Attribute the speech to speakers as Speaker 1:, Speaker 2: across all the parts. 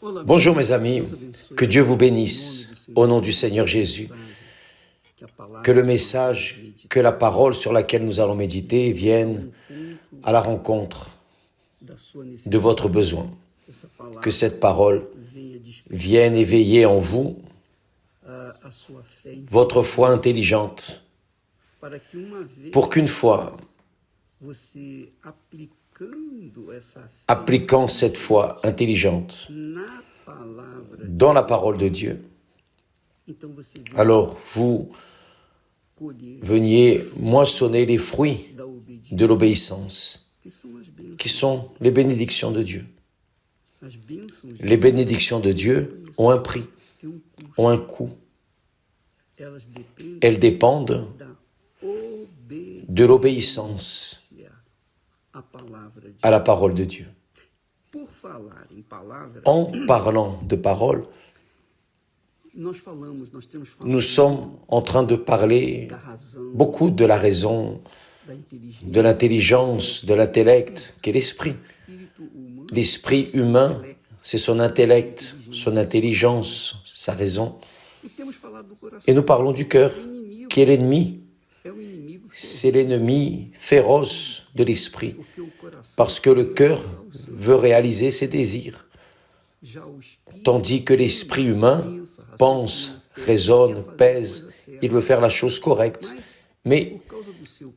Speaker 1: Bonjour mes amis, que Dieu vous bénisse au nom du Seigneur Jésus. Que le message, que la parole sur laquelle nous allons méditer vienne à la rencontre de votre besoin. Que cette parole vienne éveiller en vous votre foi intelligente pour qu'une fois, appliquant cette foi intelligente dans la parole de Dieu, alors vous veniez moissonner les fruits de l'obéissance, qui sont les bénédictions de Dieu. Les bénédictions de Dieu ont un prix, ont un coût. Elles dépendent de l'obéissance à la parole de Dieu. En parlant de parole, nous sommes en train de parler beaucoup de la raison, de l'intelligence, de l'intellect, qui est l'esprit. L'esprit humain, c'est son intellect, son intelligence, sa raison. Et nous parlons du cœur, qui est l'ennemi. C'est l'ennemi féroce de l'esprit, parce que le cœur veut réaliser ses désirs, tandis que l'esprit humain pense, raisonne, pèse, il veut faire la chose correcte. Mais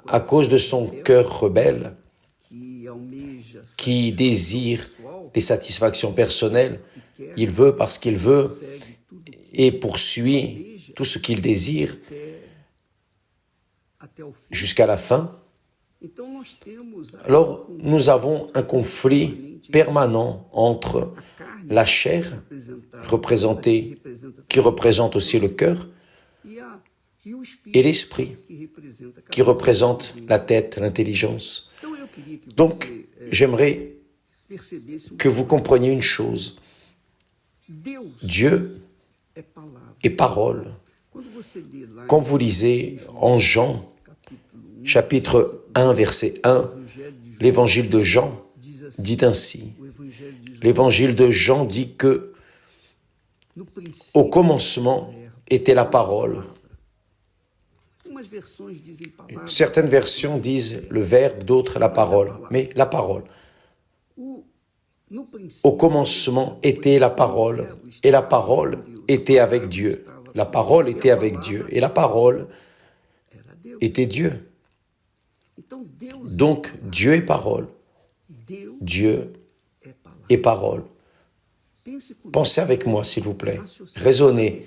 Speaker 1: à cause de son cœur rebelle, qui désire les satisfactions personnelles, il veut parce qu'il veut et poursuit tout ce qu'il désire jusqu'à la fin. Alors, nous avons un conflit permanent entre la chair, qui représente aussi le cœur, et l'esprit, qui représente la tête, l'intelligence. Donc, j'aimerais que vous compreniez une chose. Dieu est parole. Quand vous lisez en Jean, chapitre 1, verset 1, l'évangile de Jean dit ainsi. L'évangile de Jean dit que au commencement était la parole. Certaines versions disent le verbe, d'autres la parole, mais la parole. Au commencement était la parole, et la parole était avec Dieu. La parole était avec Dieu, et la parole était Dieu. Donc, Dieu est parole. Dieu est parole. Pensez avec moi, s'il vous plaît. Raisonnez.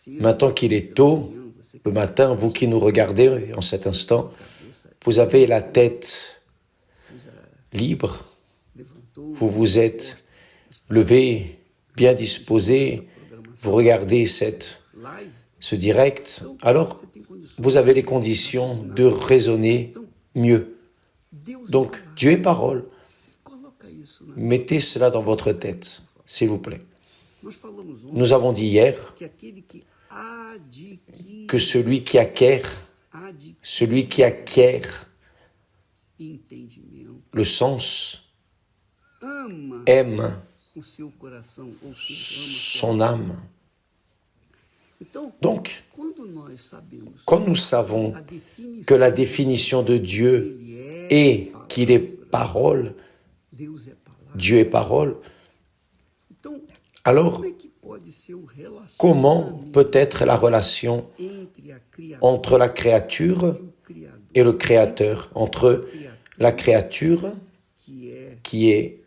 Speaker 1: Maintenant qu'il est tôt, le matin, vous qui nous regardez en cet instant, vous avez la tête libre. Vous vous êtes levé, bien disposé. Vous regardez ce direct. Alors, vous avez les conditions de raisonner mieux. Donc, Dieu est parole. Mettez cela dans votre tête, s'il vous plaît. Nous avons dit hier que celui qui acquiert le sens aime son âme. Donc, quand nous savons que la définition de Dieu est qu'il est parole, Dieu est parole, alors comment peut être la relation entre la créature et le Créateur, entre la créature qui est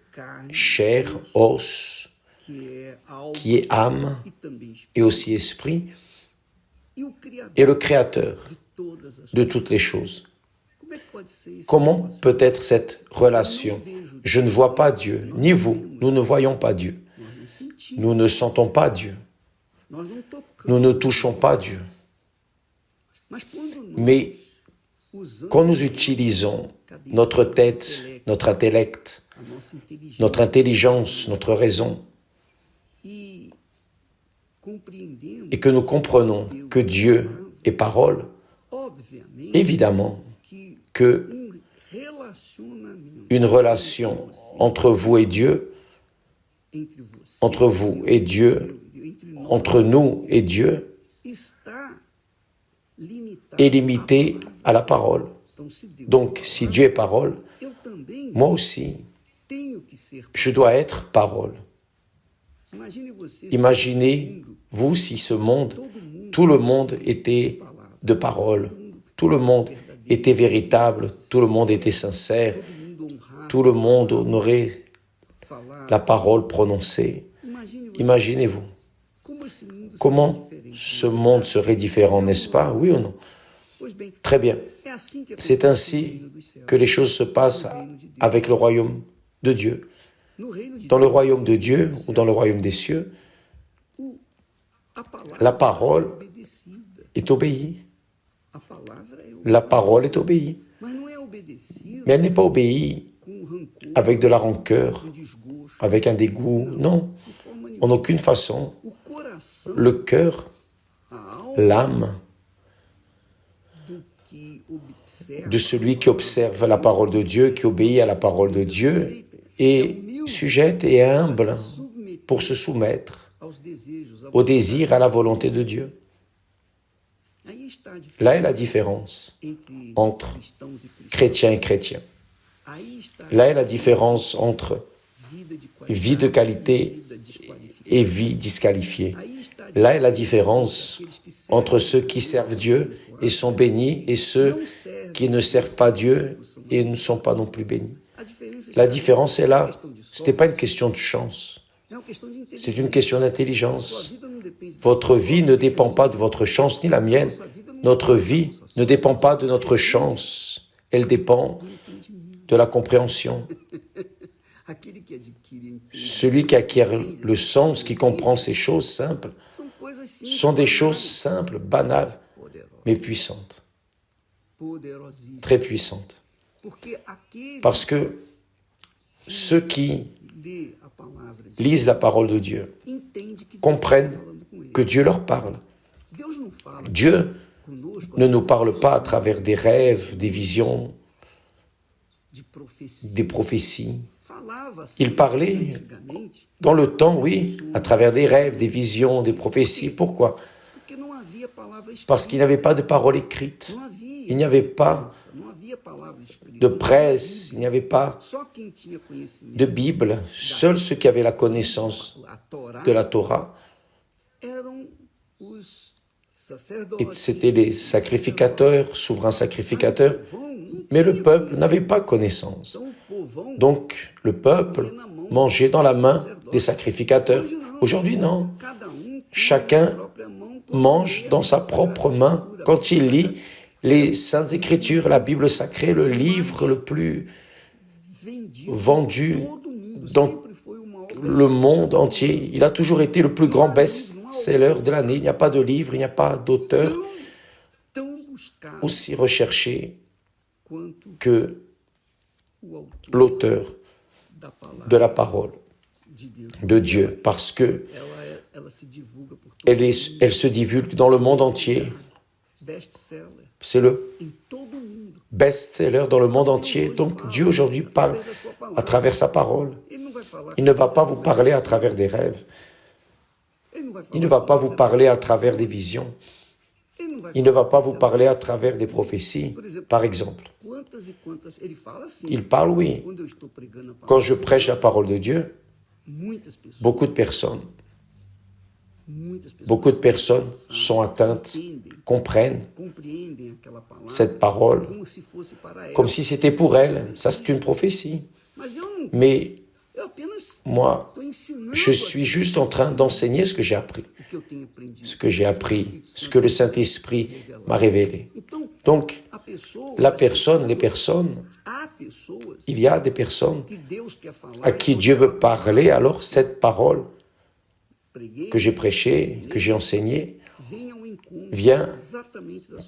Speaker 1: chair, os, qui est âme et aussi esprit, et le Créateur de toutes les choses. Comment peut être cette relation? Je ne vois pas Dieu, ni vous, nous ne voyons pas Dieu. Nous ne sentons pas Dieu. Nous ne touchons pas Dieu. Mais quand nous utilisons notre tête, notre intellect, notre intelligence, notre raison, et que nous comprenons que Dieu est parole, évidemment que une relation entre vous et Dieu entre vous et Dieu, entre nous et Dieu, est limité à la parole. Donc, si Dieu est parole, moi aussi, je dois être parole. Imaginez-vous si ce monde, tout le monde était de parole, tout le monde était véritable, tout le monde était sincère, tout le monde honorait la parole prononcée. Imaginez-vous. Comment ce monde serait différent, n'est-ce pas? Oui ou non? Très bien. C'est ainsi que les choses se passent avec le royaume de Dieu. Dans le royaume de Dieu ou dans le royaume des cieux, la parole est obéie. La parole est obéie. Mais elle n'est pas obéie avec de la rancœur, avec un dégoût. Non, en aucune façon. Le cœur, l'âme de celui qui observe la parole de Dieu, qui obéit à la parole de Dieu, est sujette et humble pour se soumettre au désir, à la volonté de Dieu. Là est la différence entre chrétiens et chrétiens. Là est la différence entre vie de qualité et vie disqualifiée. Là est la différence entre ceux qui servent Dieu et sont bénis et ceux qui ne servent pas Dieu et ne sont pas non plus bénis. La différence est là. Ce n'est pas une question de chance. C'est une question d'intelligence. Votre vie ne dépend pas de votre chance ni la mienne. Notre vie ne dépend pas de notre chance. Elle dépend de la compréhension. Celui qui acquiert le sens, qui comprend ces choses simples, sont des choses simples, banales, mais puissantes. Très puissantes. Parce que ceux qui lisent la parole de Dieu comprennent que Dieu leur parle. Dieu ne nous parle pas à travers des rêves, des visions, des prophéties. Il parlait dans le temps, oui, à travers des rêves, des visions, des prophéties. Pourquoi? Parce qu'il n'y avait pas de parole écrite. Il n'y avait pas de presse, il n'y avait pas de Bible. Seuls ceux qui avaient la connaissance de la Torah, et c'était les sacrificateurs, souverains sacrificateurs, mais le peuple n'avait pas connaissance. Donc, le peuple mangeait dans la main des sacrificateurs. Aujourd'hui, non. Chacun mange dans sa propre main quand il lit les Saintes Écritures, la Bible sacrée, le livre le plus vendu dans le monde entier. Il a toujours été le plus grand best-seller de l'année. Il n'y a pas de livre, il n'y a pas d'auteur aussi recherché que l'auteur de la parole de Dieu, parce que elle se divulgue dans le monde entier. C'est le best-seller dans le monde entier. Donc Dieu aujourd'hui parle à travers sa parole. Il ne va pas vous parler à travers des rêves. Il ne va pas vous parler à travers des visions. Il ne va pas vous parler à travers des prophéties, par exemple. Il parle, oui. Quand je prêche la parole de Dieu, beaucoup de personnes sont atteintes, comprennent cette parole comme si c'était pour elles. Ça, c'est une prophétie. Mais moi, je suis juste en train d'enseigner ce que j'ai appris. Ce que le Saint-Esprit m'a révélé. Donc, les personnes, il y a des personnes à qui Dieu veut parler, alors cette parole que j'ai prêchée, que j'ai enseignée, vient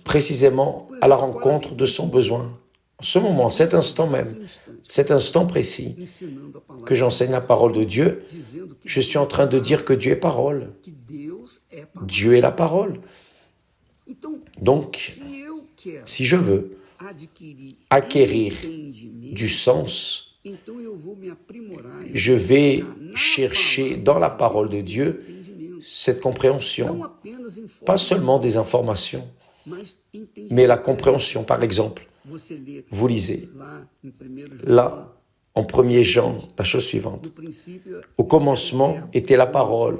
Speaker 1: précisément à la rencontre de son besoin. En ce moment, cet instant même, cet instant précis que j'enseigne la parole de Dieu, je suis en train de dire que Dieu est parole. Dieu est la parole. Donc, si je veux acquérir du sens, je vais chercher dans la parole de Dieu cette compréhension, pas seulement des informations, mais la compréhension. Par exemple, vous lisez là, en 1er Jean, la chose suivante. Au commencement était la parole,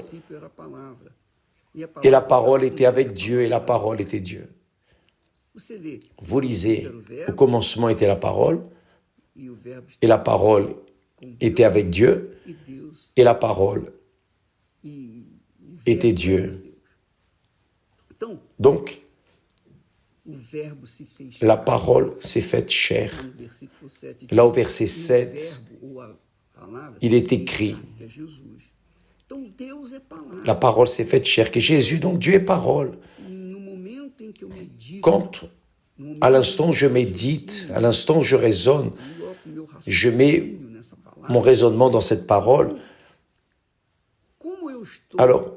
Speaker 1: et la parole était avec Dieu, et la parole était Dieu. Vous lisez, au commencement était la parole, et la parole était avec Dieu, et la parole était Dieu. Donc, la parole s'est faite chair. Là au verset 7, il est écrit, la parole s'est faite chair, que Jésus, donc Dieu est parole. Quand, à l'instant où je médite, à l'instant où je raisonne, je mets mon raisonnement dans cette parole, alors,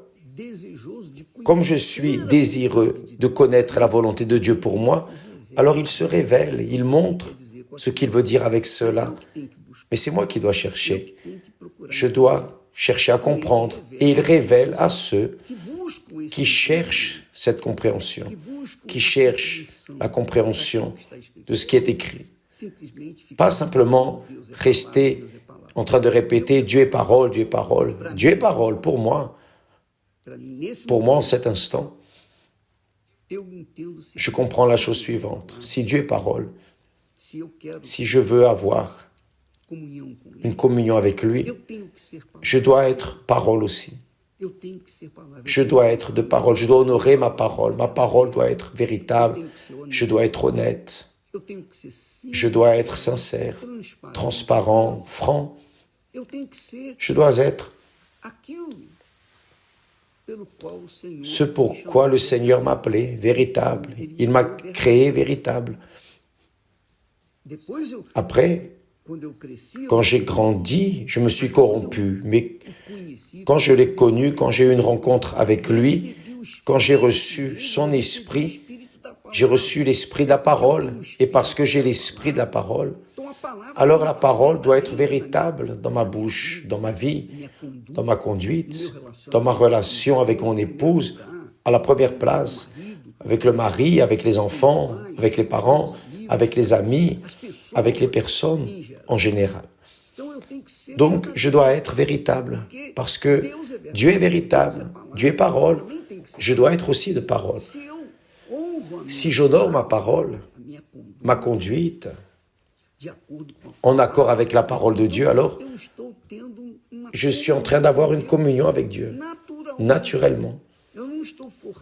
Speaker 1: comme je suis désireux de connaître la volonté de Dieu pour moi, alors il se révèle, il montre ce qu'il veut dire avec cela. Mais c'est moi qui dois chercher. Je dois chercher à comprendre. Et il révèle à ceux qui cherchent cette compréhension, qui cherchent la compréhension de ce qui est écrit. Pas simplement rester en train de répéter « Dieu est parole, Dieu est parole ». Dieu est parole pour moi. Pour moi, en cet instant, je comprends la chose suivante. Si Dieu est parole, si je veux avoir une communion avec lui, je dois être parole aussi. Je dois être de parole, je dois honorer ma parole doit être véritable, je dois être honnête, je dois être sincère, transparent, franc, je dois être ce pourquoi le Seigneur m'a appelé véritable, il m'a créé véritable. Après, quand j'ai grandi, je me suis corrompu, mais quand je l'ai connu, quand j'ai eu une rencontre avec lui, quand j'ai reçu son esprit, j'ai reçu l'esprit de la parole, et parce que j'ai l'esprit de la parole, alors la parole doit être véritable dans ma bouche, dans ma vie, dans ma conduite, dans ma relation avec mon épouse, à la première place, avec le mari, avec les enfants, avec les parents, avec les amis, avec les personnes en général. Donc, je dois être véritable, parce que Dieu est véritable, Dieu est parole, je dois être aussi de parole. Si j'honore ma parole, ma conduite, en accord avec la parole de Dieu, alors je suis en train d'avoir une communion avec Dieu, naturellement.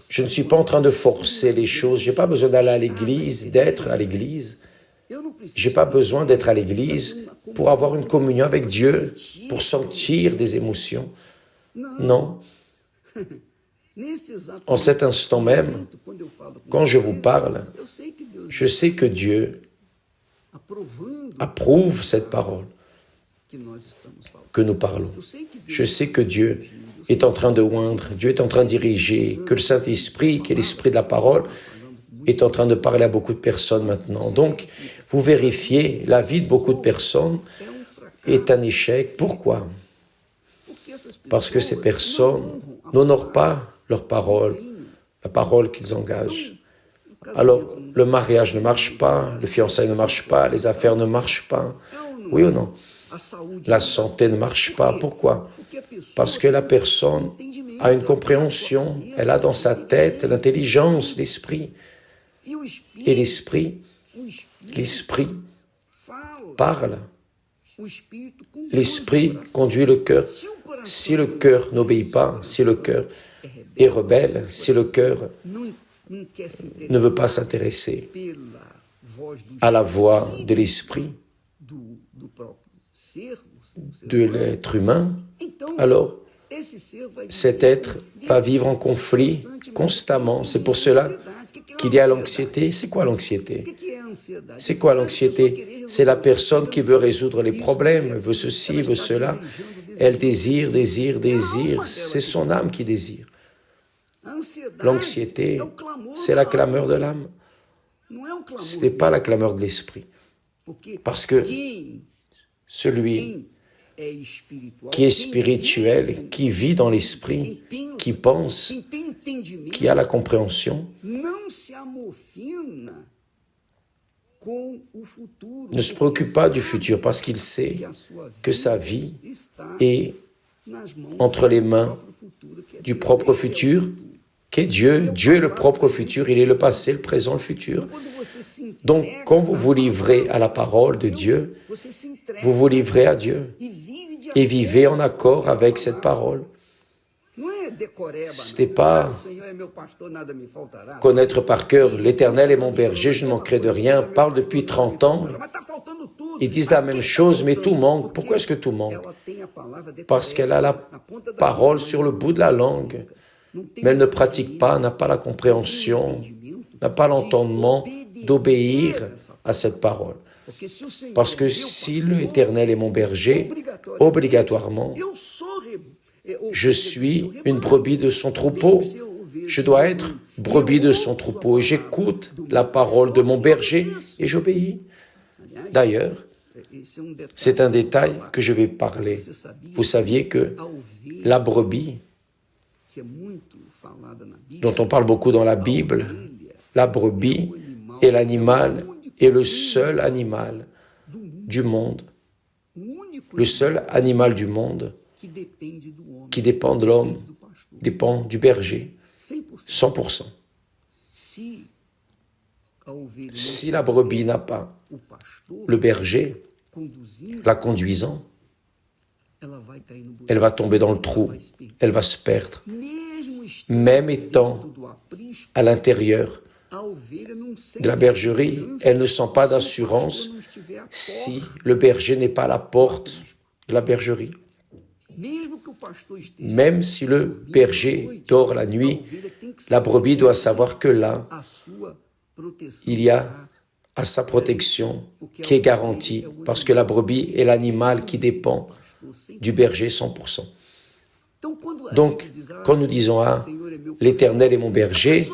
Speaker 1: Je ne suis pas en train de forcer les choses, je n'ai pas besoin d'aller à l'église, d'être à l'église. Je n'ai pas besoin d'être à l'église pour avoir une communion avec Dieu, pour sentir des émotions. Non. En cet instant même, quand je vous parle, je sais que Dieu approuve cette parole que nous parlons. Je sais que Dieu est en train de oindre, Dieu est en train de diriger, que le Saint-Esprit, qui est l'Esprit de la parole, est en train de parler à beaucoup de personnes maintenant. Donc, vous vérifiez, la vie de beaucoup de personnes est un échec. Pourquoi? Parce que ces personnes n'honorent pas leur parole, la parole qu'ils engagent. Alors, le mariage ne marche pas, le fiançailles ne marche pas, les affaires ne marchent pas. Oui ou non? La santé ne marche pas. Pourquoi? Parce que la personne a une compréhension, elle a dans sa tête l'intelligence, l'esprit. Et l'esprit parle. L'esprit conduit le cœur. Si le cœur n'obéit pas, si le cœur est rebelle, si le cœur ne veut pas s'intéresser à la voix de l'esprit, de l'être humain, alors cet être va vivre en conflit constamment. C'est pour cela qu'il y a l'anxiété. C'est quoi l'anxiété? C'est quoi l'anxiété? C'est la personne qui veut résoudre les problèmes, veut ceci, veut cela. Elle désire. C'est son âme qui désire. L'anxiété, c'est la clameur de l'âme. Ce n'est pas la clameur de l'esprit. Parce que celui qui est spirituel, qui vit dans l'esprit, qui pense, qui a la compréhension, ne se préoccupe pas du futur parce qu'il sait que sa vie est entre les mains du propre futur, qu'est Dieu. Dieu est le propre futur, il est le passé, le présent, le futur. Donc, quand vous vous livrez à la parole de Dieu, vous vous livrez à Dieu et vivez en accord avec cette parole. Ce n'est pas connaître par cœur l'Éternel est mon berger, je ne manquerai de rien. Parle depuis 30 ans. Ils disent la même chose, mais tout manque. Pourquoi est-ce que tout manque? Parce qu'elle a la parole sur le bout de la langue, mais elle ne pratique pas, n'a pas la compréhension, n'a pas l'entendement d'obéir à cette parole. Parce que si l'Éternel est mon berger, obligatoirement, je suis une brebis de son troupeau. Je dois être brebis de son troupeau et j'écoute la parole de mon berger et j'obéis. D'ailleurs, c'est un détail que je vais parler. Vous saviez que la brebis, dont on parle beaucoup dans la Bible, la brebis est l'animal, est le seul animal du monde, le seul animal du monde qui dépend de l'homme, dépend du berger, 100%. Si la brebis n'a pas le berger la conduisant, elle va tomber dans le trou, elle va se perdre. Même étant à l'intérieur de la bergerie, elle ne sent pas d'assurance si le berger n'est pas à la porte de la bergerie. Même si le berger dort la nuit, la brebis doit savoir que là, il y a à sa protection qui est garantie, parce que la brebis est l'animal qui dépend du berger 100%. Donc, quand nous disons « Ah, l'Éternel est mon berger »,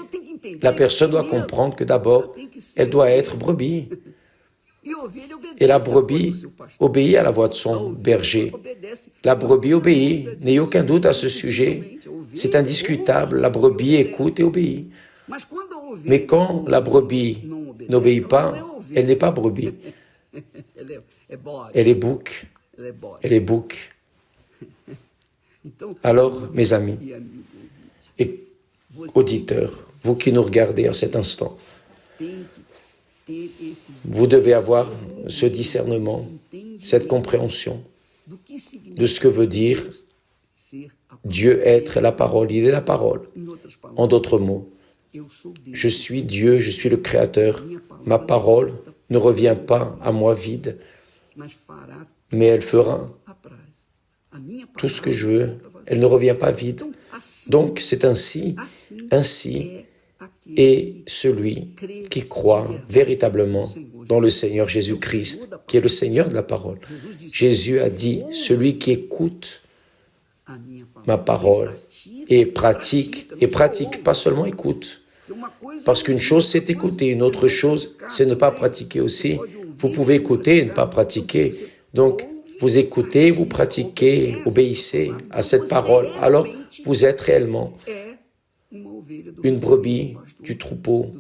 Speaker 1: la personne doit comprendre que d'abord, elle doit être brebis. Et la brebis obéit à la voix de son berger. La brebis obéit, n'ayez aucun doute à ce sujet. C'est indiscutable, la brebis écoute et obéit. Mais quand la brebis n'obéit pas, elle n'est pas brebis. Elle est bouc. Elle est bouc. Alors, mes amis et auditeurs, vous qui nous regardez à cet instant, vous devez avoir ce discernement, cette compréhension de ce que veut dire Dieu être la parole. Il est la parole. En d'autres mots, je suis Dieu, je suis le Créateur. Ma parole ne revient pas à moi vide, mais elle fera tout ce que je veux. Elle ne revient pas vide. Donc, c'est ainsi est celui qui croit véritablement dans le Seigneur Jésus-Christ, qui est le Seigneur de la parole. Jésus a dit, celui qui écoute ma parole et pratique, pas seulement écoute, parce qu'une chose c'est écouter, une autre chose c'est ne pas pratiquer aussi. Vous pouvez écouter et ne pas pratiquer, donc vous écoutez, vous pratiquez, obéissez à cette parole, alors vous êtes réellement une brebis du troupeau,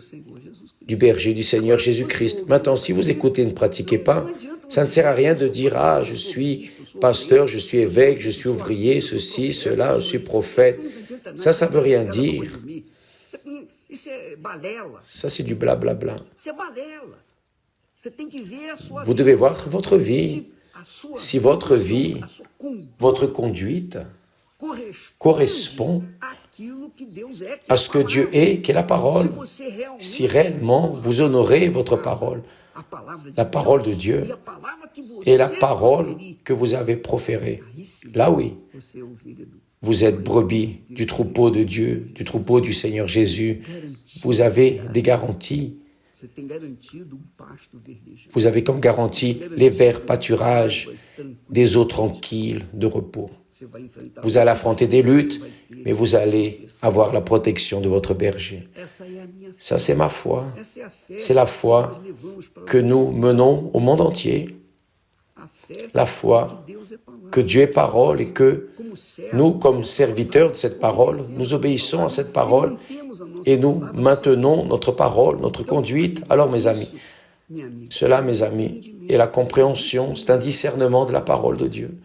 Speaker 1: du berger du Seigneur Jésus-Christ. Maintenant, si vous écoutez et ne pratiquez pas, ça ne sert à rien de dire « Ah, je suis pasteur, je suis évêque, je suis ouvrier, ceci, cela, je suis prophète. » Ça ne veut rien dire. Ça, c'est du blablabla. Vous devez voir votre vie. Si votre vie, votre conduite correspond à ce que Dieu est, qui est la parole, si réellement vous honorez votre parole, la parole de Dieu et la parole que vous avez proférée, là oui, vous êtes brebis du troupeau de Dieu, du troupeau du Seigneur Jésus, vous avez des garanties. Vous avez comme garantie les verts pâturages, des eaux tranquilles de repos. Vous allez affronter des luttes, mais vous allez avoir la protection de votre berger. Ça, c'est ma foi. C'est la foi que nous menons au monde entier. la foi que Dieu est parole et que nous, comme serviteurs de cette parole, nous obéissons à cette parole et nous maintenons notre parole, notre conduite. Alors, mes amis, cela, mes amis, est la compréhension, c'est un discernement de la parole de Dieu.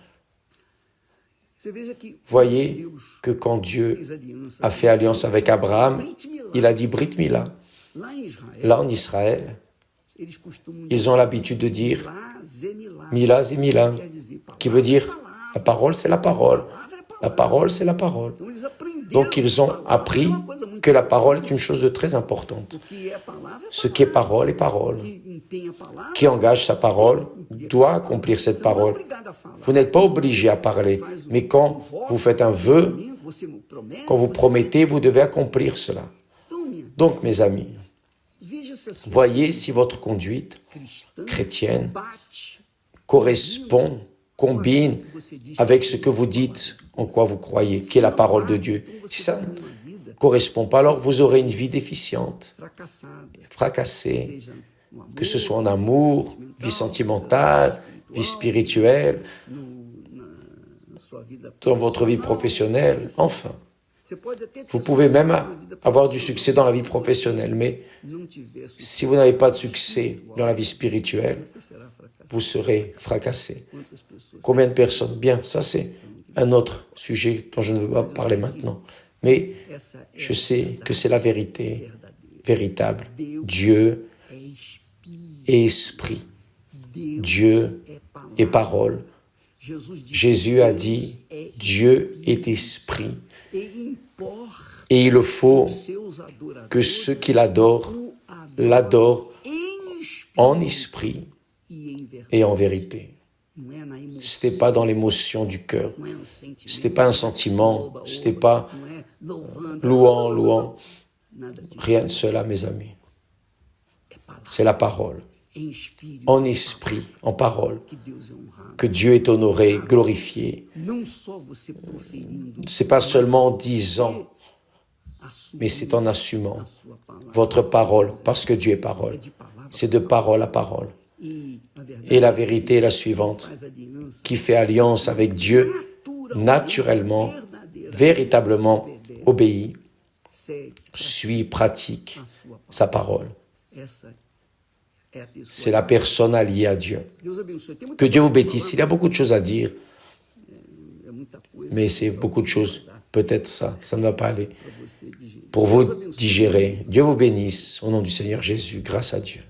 Speaker 1: Voyez que quand Dieu a fait alliance avec Abraham, il a dit Brit Mila. Là, en Israël, ils ont l'habitude de dire Mila, c'est Mila, qui veut dire la parole, c'est la parole. La parole, c'est la parole. Donc, ils ont appris que la parole est une chose de très importante. Ce qui est parole est parole. Qui engage sa parole doit accomplir cette parole. Vous n'êtes pas obligé à parler, mais quand vous faites un vœu, quand vous promettez, vous devez accomplir cela. Donc, mes amis, voyez si votre conduite chrétienne correspond, combine avec ce que vous dites, en quoi vous croyez, qui est la parole de Dieu. Si ça ne correspond pas, alors vous aurez une vie déficiente, fracassée, que ce soit en amour, vie sentimentale, vie spirituelle, dans votre vie professionnelle, enfin. Vous pouvez même avoir du succès dans la vie professionnelle, mais si vous n'avez pas de succès dans la vie spirituelle, vous serez fracassé. Combien de personnes? Bien, ça c'est un autre sujet dont je ne veux pas parler maintenant. Mais je sais que c'est la vérité véritable. Dieu est esprit. Dieu est parole. Jésus a dit, Dieu est esprit. Et il faut que ceux qui l'adorent, l'adorent en esprit et en vérité. Ce n'était pas dans l'émotion du cœur. Ce n'était pas un sentiment. Ce n'était pas louant. Rien de cela, mes amis. C'est la parole. En esprit, en parole, que Dieu est honoré, glorifié. Ce n'est pas seulement en disant, mais c'est en assumant votre parole, parce que Dieu est parole. C'est de parole à parole. Et la vérité est la suivante, qui fait alliance avec Dieu, naturellement, véritablement obéit, suit, pratique sa parole. C'est la personne alliée à Dieu. Que Dieu vous bénisse. Il y a beaucoup de choses à dire, mais c'est beaucoup de choses. Peut-être ça ne va pas aller. Pour vous digérer. Dieu vous bénisse. Au nom du Seigneur Jésus, grâce à Dieu.